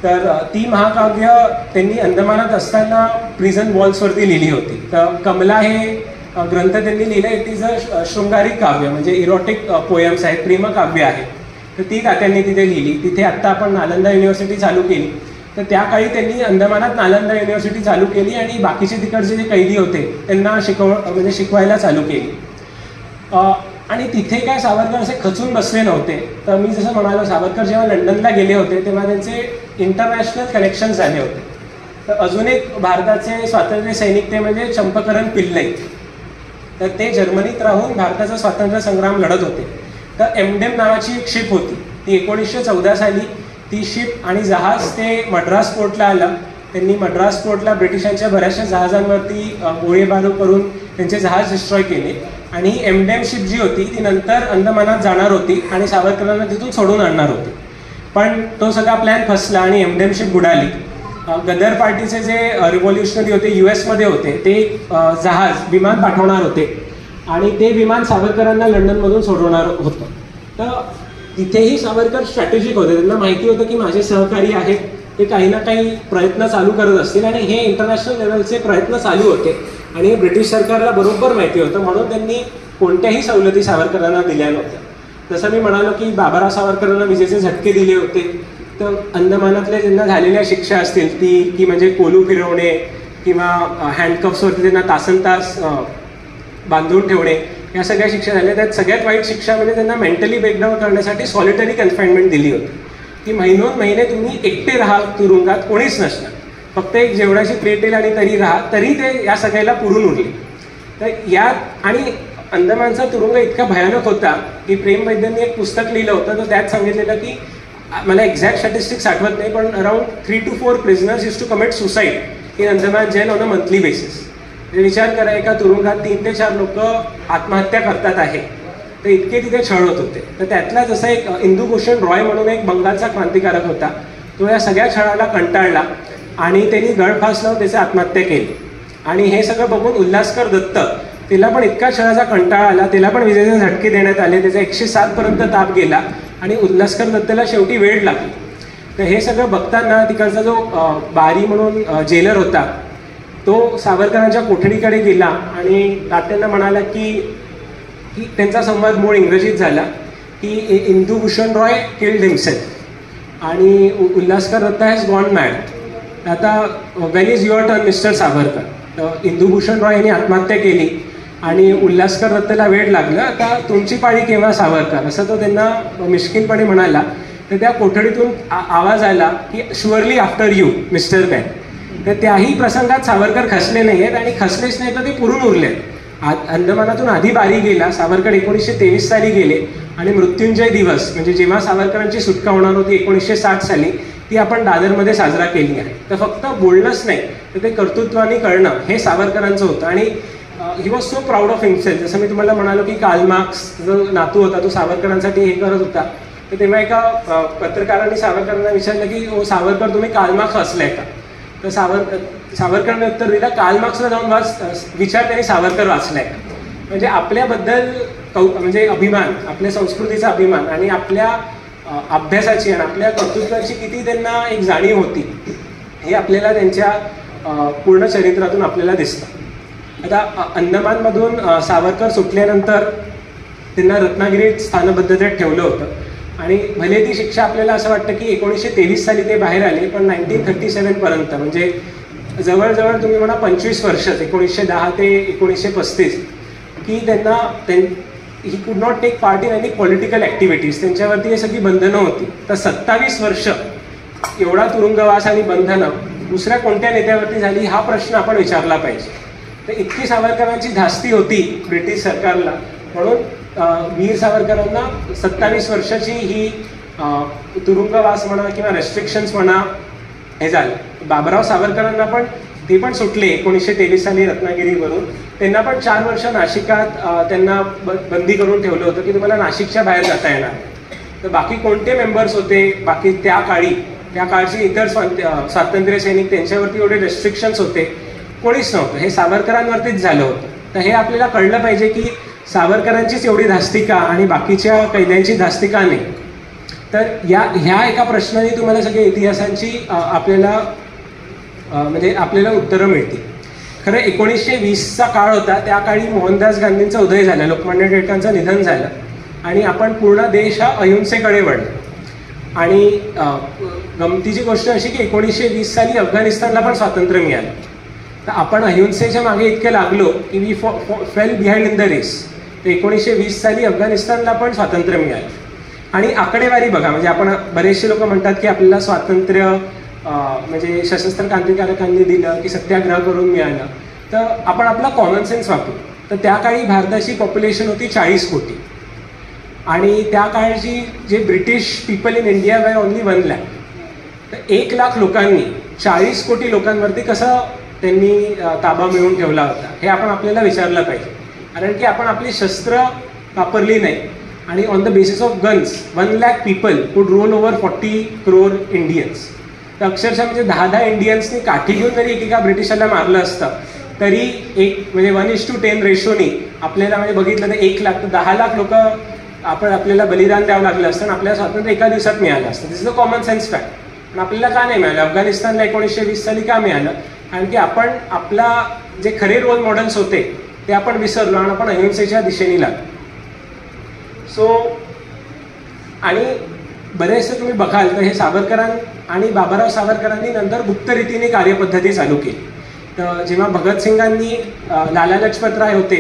तर ती महाकाव्य त्यांनी अंदमानात असताना प्रिझन वॉल्सवरती लिहिली होती. तर कमला हे ग्रंथ त्यांनी लिहिलं. इट इज अ शृंगारिक काव्य म्हणजे इरोटिक पोएम्स आहेत, प्रेमकाव्य आहे. तर ती त्यांनी तिथे लिहिली. तिथे आत्ता आपण नालंदा युनिव्हर्सिटी चालू केली तर त्या काळी त्यांनी अंदमानात नालंदा युनिव्हर्सिटी चालू केली आणि बाकीचे तिकडचे जे कैदी होते त्यांना शिकवायला चालू केली. आणि तिथे काय सावरकर असे खचून बसले नव्हते. तर मी जसं म्हणालो सावरकर जेव्हा लंडनला गेले होते तेव्हा त्यांचे इंटरनॅशनल कनेक्शन झाले होते. तर अजून एक भारताचे स्वातंत्र्य सैनिक ते म्हणजे चंपकरण पिल्लई. तर ते जर्मनीत राहून भारताचा स्वातंत्र्य संग्राम लढत होते. तर एमडेम नावाची एक शिप होती, ती 1914 साली ती शिप आणि जहाज ते मद्रास पोर्टला आलं. त्यांनी मद्रास पोर्टला ब्रिटिशांच्या बऱ्याचशा जहाजांवरती गोळीबार करून त्यांचे जहाज डिस्ट्रॉय केले. आणि ही एमडेम शिप जी होती ती नंतर अंदमानात जाणार होती आणि सावरकरांना तिथून सोडून आणणार होती. पण तो सगळा प्लॅन फसला आणि एमडेम शिप बुडाली. गदर पार्टीचे जे रिव्होल्युशनरी होते US मध्ये होते ते जहाज विमान पाठवणार होते आणि ते विमान सावरकरांना लंडनमधून सोडवणार होतं. तर तिथेही सावरकर स्ट्रॅटेजिक होते. त्यांना माहिती होतं की माझे सहकारी आहेत ते काही ना काही प्रयत्न चालू करत असतील आणि हे इंटरनॅशनल लेवलचे प्रयत्न चालू होते आणि ब्रिटिश सरकारला बरोबर माहिती होतं. म्हणून त्यांनी कोणत्याही सवलती सावरकरांना दिल्या नव्हत्या. जसं मी म्हणालो की बाबाराव सावरकरांना विजेचे झटके दिले होते. तर अंदमानातल्या ज्यांना झालेल्या शिक्षा असतील ती की म्हणजे कोलू फिरवणे किंवा हँडकफ्सवरती त्यांना तासनतास बांधून ठेवणे, या सगळ्या शिक्षा झाल्या. त्यात सगळ्यात वाईट शिक्षा म्हणजे त्यांना मेंटली ब्रेकडाऊन करण्यासाठी सॉलिटरी कन्फाइनमेंट दिली होती की महिनोन महिने तुम्ही एकटे राहा तुरुंगात, कोणीच नसणार. फक्त एक जेवणाची प्लेट येईल आणि तरी ते या सगळ्याला पुरून उरले. तर यात आणि अंदमानचा तुरुंग इतका भयानक होता की प्रेम वैद्यांनी एक पुस्तक लिहिलं होतं, तर त्यात सांगितलेलं की मला एक्झॅक्ट स्टॅटिस्टिक्स आठवत नाही, पण around 3 to 4 prisoners use to commit suicide in Andaman jail on a monthly basis. विचार करा, एका तुरुंगात 3 ते 4 लोक आत्महत्या करतात आहे, तर इतके तिथे छळ होत होते. तर त्यातला जसा एक इंदुभूषण रॉय म्हणून एक बंगालचा क्रांतिकारक होता, तो या सगळ्या छळाला कंटाळला आणि त्यांनी गळफास लावून त्याची आत्महत्या केली. आणि हे सगळं बघून उल्हासकर दत्त, तिला पण इतका छळाचा कंटाळा आला, तिला पण विजेचे झटके देण्यात आले, त्याचा 107 पर्यंत ताप गेला आणि उल्हासकर दत्तला शेवटी वेळ लागली. तर हे सगळं बघताना तिकडचा जो बारी म्हणून जेलर होता, तो सावरकरांच्या कोठडीकडे गेला आणि तात्यांना म्हणाला की त्यांचा संवाद मूळ इंग्रजीत झाला की इंदुभूषण रॉय किल्ड हिमसेल्फ आणि Ullaskar Datta has gone mad. आता Wien is your turn mister Savarkar. तर इंदुभूषण रॉय यांनी आत्महत्या केली आणि उल्हासकर दत्तला वेळ लागलं, आता तुमची पाळी केव्हा सावरकर, असं तो त्यांना मिश्किलपणे म्हणाला. तर त्या कोठडीतून आवाज आला की surely after you mister ban. तर त्याही प्रसंगात सावरकर खचले नाही आहेत आणि खचलेच नाही तर ते पुरून उरले. अंदमानातून आधी बारी गेला, सावरकर 1923 साली गेले आणि मृत्युंजय दिवस म्हणजे जेव्हा सावरकरांची सुटका होणार होती 1960 साली, ती आपण दादरमध्ये साजरा केली आहे. तर फक्त बोलणंच नाही तर ते कर्तृत्वाने कळणं हे सावरकरांचं होतं. आणि he was so proud of himself. जसं मी तुम्हाला म्हणालो की कार्ल मार्क्स जो नातू होता तो सावरकरांसाठी हे करत होता, तर तेव्हा एका पत्रकारांनी सावरकरांना विचारलं की ओ सावरकर, तुम्ही कार्ल मार्क्स वाचलाय का? तर सावरकरांनी उत्तर दिलं, कार्ल मार्क्सला जाऊन विचार त्यांनी सावरकर वाचलाय का. म्हणजे आपल्याबद्दल म्हणजे अभिमान, आपल्या संस्कृतीचा अभिमान आणि आपल्या अभ्यासाची आणि आपल्या कर्तृत्वाची किती त्यांना एक जाणीव होती हे आपल्याला त्यांच्या पूर्ण चरित्रातून आपल्याला दिसतं. आता अंदमानमधून सावरकर सुटल्यानंतर त्यांना रत्नागिरीत स्थानबद्धतेत ठेवलं होतं आणि भले ती शिक्षा आपल्याला असं वाटतं की 1923 साली ते बाहेर आले, पण 1937 पर्यंत म्हणजे जवळजवळ तुम्ही म्हणा 25 वर्ष, 1910 ते 1935 की त्यांना he could not take part in any political activities. त्यांच्यावरती हे सगळी बंधनं होती. तर 27 वर्ष एवढा तुरुंगवास आणि बंधनं दुसऱ्या कोणत्या नेत्यावरती झाली हा प्रश्न आपण विचारला पाहिजे. तर इतकी सावरकरांची धास्ती होती ब्रिटिश सरकारला, म्हणून वीर सावरकरांना 27 वर्षाची ही तुरुंगवास म्हणा किंवा रेस्ट्रिक्शन्स म्हणा हे झालं. बाबराव सावरकरांना पण ते पण सुटले 1923 साली रत्नागिरीवरून. त्यांना पण 4 वर्ष नाशिकात त्यांना बंदी करून ठेवलं होतं की तुम्हाला नाशिकच्या बाहेर जाता येणार. तर बाकी कोणते मेंबर्स होते बाकी त्या काळची इतर स्वातंत्र्य सैनिक, त्यांच्यावरती एवढे रेस्ट्रिक्शन्स होते कोणीच नव्हतं. हे सावरकरांवरतीच झालं होतं. तर हे आपल्याला कळलं पाहिजे की सावरकरांचीच एवढी धास्ती का आणि बाकीच्या कैद्यांची धास्ती का नाही. तर ह्या एका प्रश्नाने तुम्हाला सगळ्या इतिहासांची आपल्याला उत्तरं मिळतील. खरं 1920चा काळ होता, त्या काळी मोहनदास गांधींचा उदय झाला, लोकमान्य टिळकांचं निधन झालं आणि आपण पूर्ण देश हा अहिंसेकडे वळला. आणि गमतीची गोष्ट अशी की 1920 साली अफगाणिस्तानला पण स्वातंत्र्य मिळालं. तर आपण अहिंसेच्या मागे इतके लागलो की we fell behind in the race. तर 1920 साली अफगाणिस्तानला पण स्वातंत्र्य मिळालं. आणि आकडेवारी बघा, म्हणजे आपण बरेचसे लोक म्हणतात की आपल्याला स्वातंत्र्य म्हणजे सशस्त्र क्रांतिकारकांनी दिलं की सत्याग्रह करून मिळालं. तर आपण आपला कॉमन सेन्स वापरू. तर त्या काळी भारताची पॉप्युलेशन होती 40 कोटी आणि त्या काळची जे British people in India were only 1 lakh. तर 1 लाख लोकांनी 40 कोटी लोकांवरती कसं त्यांनी ताबा मिळवून ठेवला होता हे आपण आपल्याला विचारलं पाहिजे. कारण की आपण आपली शस्त्र वापरली नाही आणि on the basis of guns 1 lakh people कुड रोल ओव्हर 40 crore इंडियन्स. तर अक्षरशः म्हणजे 10 इंडियन्सनी काठी घेऊन जरी एकेका ब्रिटिशाला मारलं असतं तरी एक म्हणजे 1:10 रेशोनी आपल्याला म्हणजे बघितलं तर 1 लाख तर 10 लाख लोक आपल्याला बलिदान द्यावं लागलं असतं आणि आपल्याला स्वातंत्र्य एका दिवसात मिळालं असतं. This is the common sense fact. पण आपल्याला का नाही मिळालं? अफगाणिस्तानला 1920 साली का मिळालं? कारण की आपण आपला जे खरे रोल मॉडेल्स होते ते आपण विसरलो आणि आपण अहिंसेच्या दिशेने लागलो. आणि बरेचसे तुम्ही बघाल तर हे आणि बाबाराव सावरकरांनी नंतर गुप्त रीतीने कार्यपद्धती चालू केली. तर जेव्हा भगतसिंगांनी लाला लजपत राय होते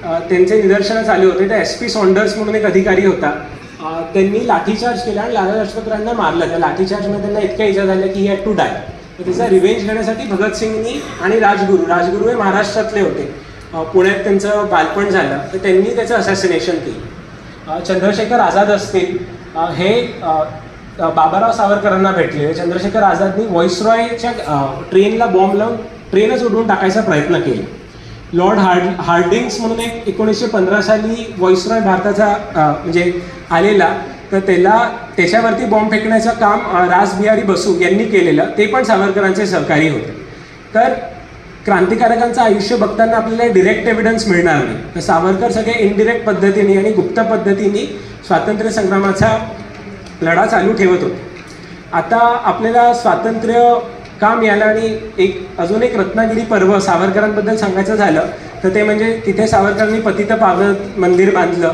त्यांचे निदर्शनं चालू होते, तर SP सॉन्डर्स म्हणून एक अधिकारी होता, त्यांनी लाठीचार्ज केला आणि लाला लजपत रायांना मारलं. त्या लाठीचार्जमध्ये त्यांना इतक्या इजा झाल्या की ही हॅड टू डाय. तर त्याचा रिव्हेंज घेण्यासाठी भगतसिंगनी आणि राजगुरू हे महाराष्ट्रातले होते, पुण्यात त्यांचं बालपण झालं, तर त्यांनी त्याचं असॅसिनेशन केलं. चंद्रशेखर आझाद असतील, हे बाबाराव सावरकरांना भेटले. चंद्रशेखर आझादनी व्हॉइसरॉयच्या ट्रेनला बॉम्ब लावून ट्रेनच उडवून टाकायचा प्रयत्न केला. लॉर्ड हार्डिंग्स म्हणून एक 1915 साली व्हॉइसरॉय भारताचा म्हणजे आलेला, तर त्याच्यावरती बॉम्ब फेकण्याचं काम रासबिहारी बसू यांनी केलेलं, ते पण सावरकरांचे सहकारी होते. तर क्रांतिकारकांचं आयुष्य बघताना आपल्याला डिरेक्ट एव्हिडन्स मिळणार नाही, तर सावरकर सगळे इनडिरेक्ट पद्धतीने आणि गुप्त पद्धतीने स्वातंत्र्य संग्रामाचा लढा चालू ठेवत होते. आता आपल्याला स्वातंत्र्य का मिळालं आणि अजून एक रत्नागिरी पर्व सावरकरांबद्दल सांगायचं झालं तर ते म्हणजे तिथे सावरकरांनी पतित पावन मंदिर बांधलं.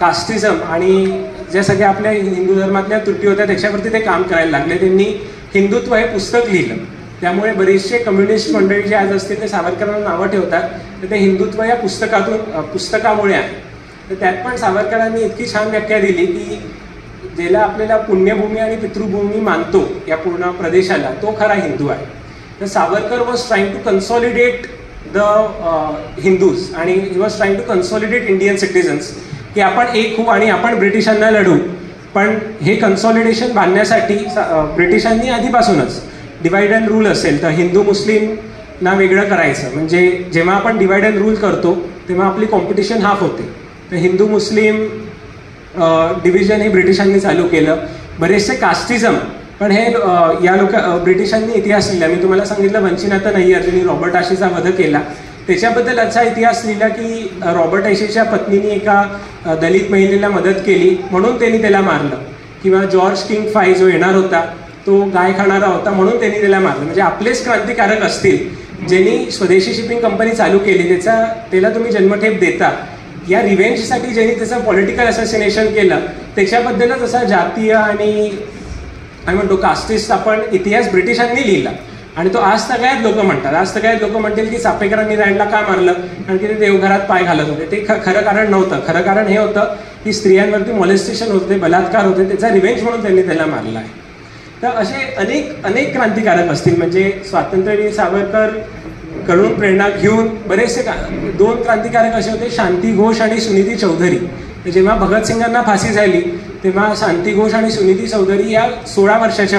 कास्टिझम आणि ज्या सगळ्या आपल्या हिंदू धर्मातल्या त्रुटी होत्या त्याच्यावरती ते काम करायला लागले. त्यांनी हिंदुत्व हे पुस्तक लिहिलं, त्यामुळे बरेचसे कम्युनिस्ट मंडळी जे आज असतील ते सावरकरांना नावं ठेवतात, तर ते हिंदुत्व या पुस्तकामुळे आहे. तर त्यात पण सावरकरांनी इतकी छान व्याख्या दिली की ज्याला आपल्याला पुण्यभूमी आणि पितृभूमी मानतो या पूर्ण प्रदेशाला, तो खरा हिंदू आहे. तर Savarkar was trying to consolidate the Hindus आणि he was trying to consolidate Indian citizens, की आपण एक होऊ आणि आपण ब्रिटिशांना लढू. पण हे कन्सॉलिडेशन बांधण्यासाठी ब्रिटिशांनी आधीपासूनच डिवाइड अँड रूल असेल तर हिंदू मुस्लिमना वेगळं करायचं. म्हणजे जेव्हा आपण डिवाइड अँड रूल करतो तेव्हा आपली कॉम्पिटिशन हाफ होते. तर हिंदू मुस्लिम डिव्हिजन हे ब्रिटिशांनी चालू केलं. बरेचसे कास्टिझम पण हे ब्रिटिशांनी इतिहास लिहिला. मी तुम्हाला सांगितलं वंचिनाथ नय्यर ज्यांनी रॉबर्ट आशीचा वध केला, त्याच्याबद्दल असा इतिहास लिहिला की रॉबर्ट आशीच्या पत्नीने एका दलित महिलेला मदत केली म्हणून त्यांनी त्याला मारलं, किंवा जॉर्ज किंग फाय जो येणार होता तो गाय खाणारा होता म्हणून त्यांनी त्याला मारलं. म्हणजे आपलेच क्रांतिकारक असतील ज्यांनी स्वदेशी शिपिंग कंपनी चालू केली, त्याला तुम्ही जन्मठेप देता. या रिव्हेंजसाठी ज्यांनी त्याचं पॉलिटिकल असॅसिनेशन केलं त्याच्याबद्दलच असा जातीय आणि काय म्हणतो कास्टिस्ट आपण इतिहास ब्रिटिशांनी लिहिला. आणि तो आज सगळ्यात लोक म्हणतात, आज सगळ्यात लोक म्हणतील की चापेकरांनी रँडला का मारलं, कारण की ते देवघरात पाय घालत होते. ते खरं कारण नव्हतं. खरं कारण हे होतं की स्त्रियांवरती मॉलेस्टेशन होते, बलात्कार होते, त्याचा रिव्हेंज म्हणून त्यांनी त्याला मारला आहे. तर असे अनेक क्रांतिकारक असतील. म्हणजे स्वातंत्र्यवीर सावरकर कडून प्रेरणा घेऊन बरेचसे 2 क्रांतिकारक असे होते, शांती घोष आणि सुनीती चौधरी. जेव्हा भगतसिंगांना फाशी झाली तेव्हा शांती घोष आणि सुनीती चौधरी या 16 वर्षाच्या होत्या.